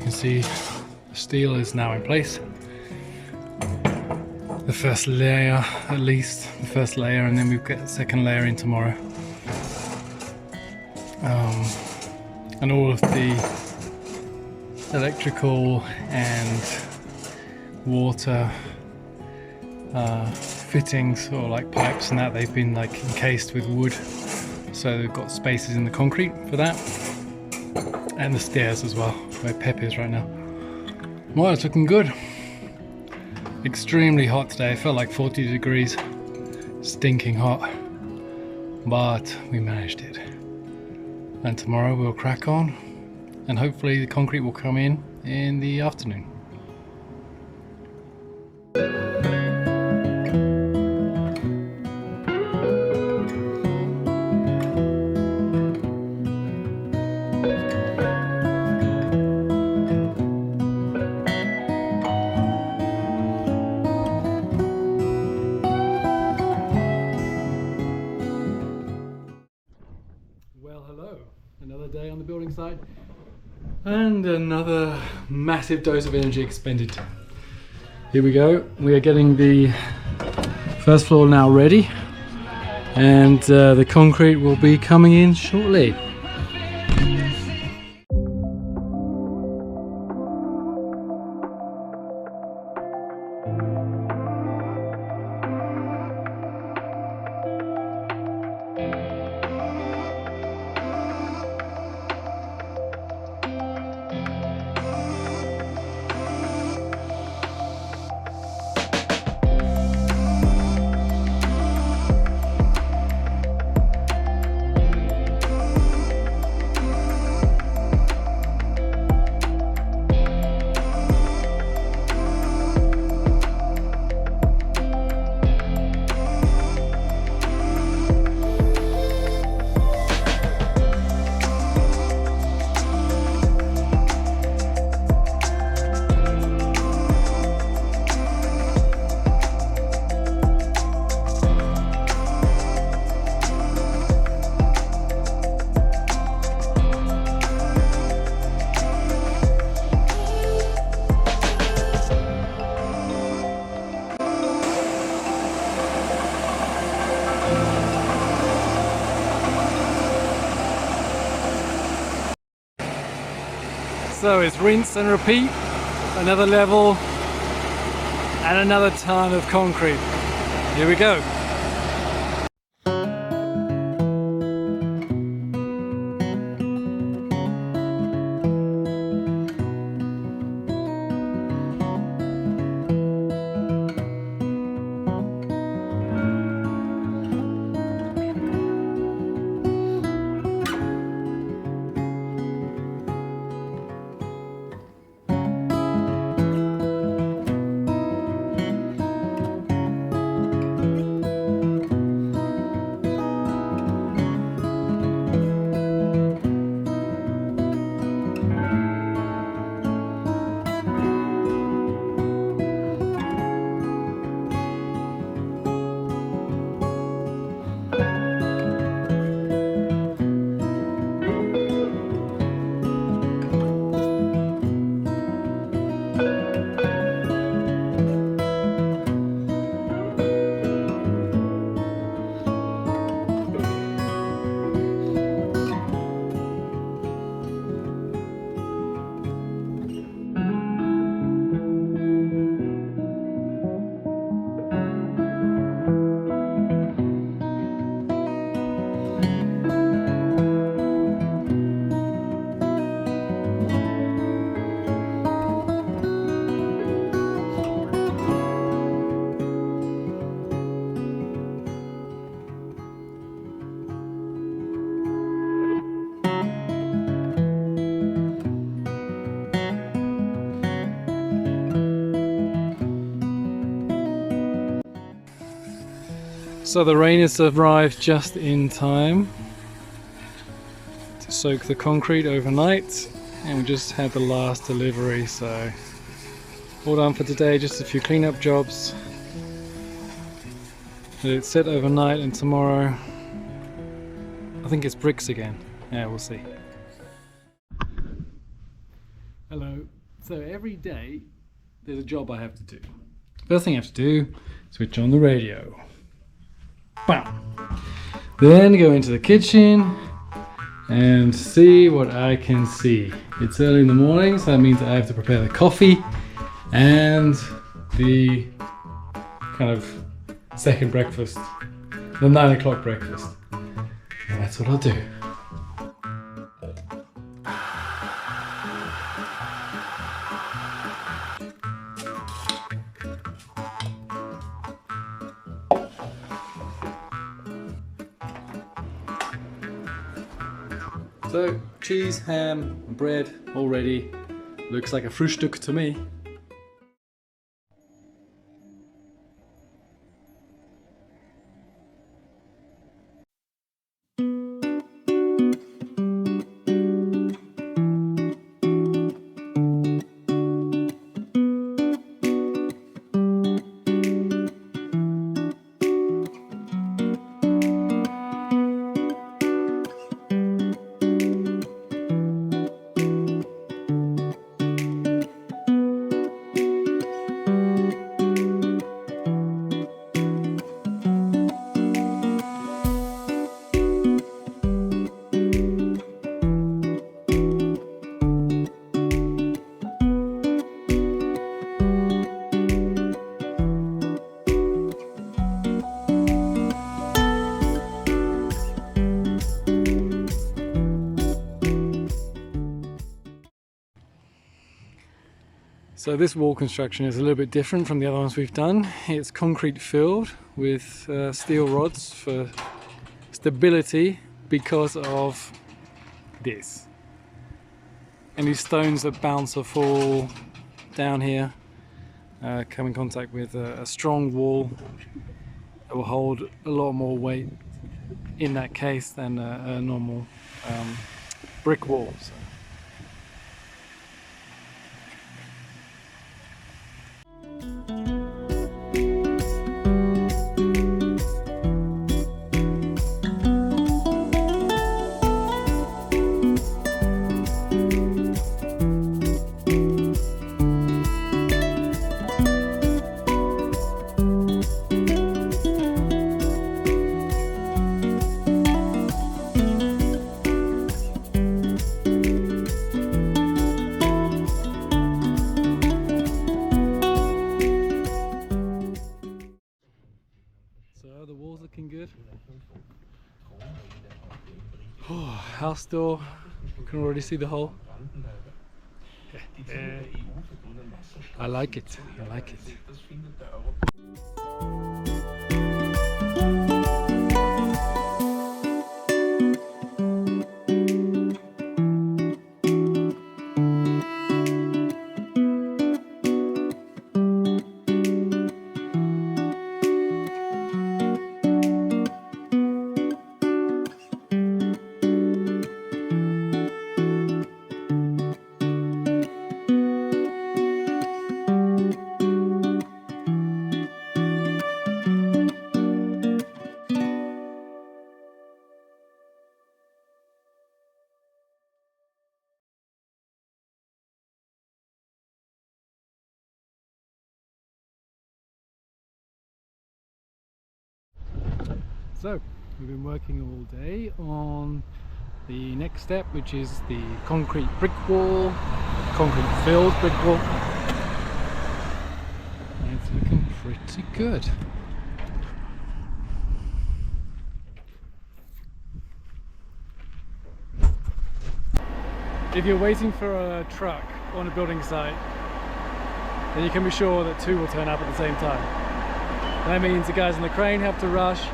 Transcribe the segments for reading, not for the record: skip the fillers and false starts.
can see the steel is now in place. The first layer, at least, the first layer, and then we've got the second layer in tomorrow. And all of the electrical and water fittings, or like pipes and that, they've been like encased with wood, so they've got spaces in the concrete for that, and the stairs as well, where Pep is right now. Well, it's looking good. Extremely hot today. It felt like 40 degrees, stinking hot, but we managed it. And tomorrow we'll crack on, and hopefully the concrete will come in the afternoon. Well, hello. Another day on the building site and another massive dose of energy expended. Here we go. We are getting the first floor now ready, and the concrete will be coming in shortly. So it's rinse and repeat, another level and another ton of concrete. Here we go. So the rain has arrived just in time to soak the concrete overnight, and we just had the last delivery, so all done for today. Just a few cleanup jobs. It's set overnight, and tomorrow I think it's bricks again. Yeah, we'll see. Hello. So every day there's a job I have to do. First thing I have to do, switch on the radio. Bam! Then go into the kitchen and see what I can see. It's early in the morning, so that means I have to prepare the coffee and the kind of second breakfast, the 9 o'clock breakfast. And that's what I'll do. So, cheese, ham, bread, all ready. Looks like a Frühstück to me. So this wall construction is a little bit different from the other ones we've done. It's concrete filled with steel rods for stability because of this. Any stones that bounce or fall down here come in contact with a strong wall that will hold a lot more weight in that case than a normal brick wall. So. The wall's looking good. Oh, house door, you can already see the hole. I like it, I like it. So, we've been working all day on the next step, which is the concrete brick wall, concrete filled brick wall. And it's looking pretty good. If you're waiting for a truck on a building site, then you can be sure that two will turn up at the same time. That means the guys on the crane have to rush,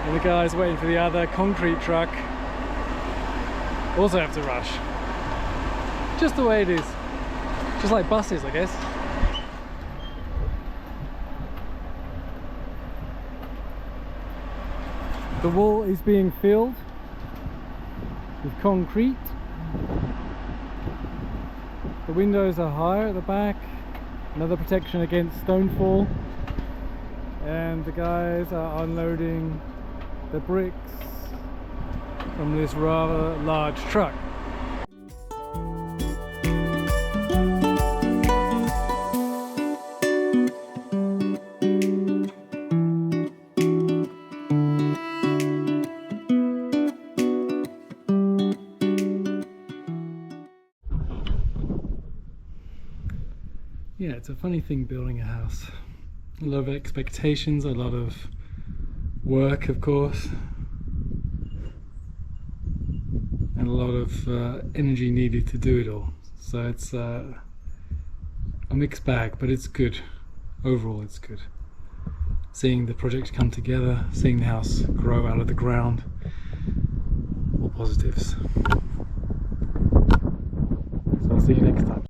and the guys waiting for the other concrete truck also have to rush. Just the way it is. Just like buses, I guess. The wall is being filled with concrete. The windows are higher at the back, another protection against stonefall. And the guys are unloading the bricks from this rather large truck. yeah, it's a funny thing building a house. A lot of expectations, a lot of work, of course, and a lot of energy needed to do it all. So it's a mixed bag, but it's good. Overall, it's good. Seeing the project come together, seeing the house grow out of the ground, all positives. So I'll see you next time.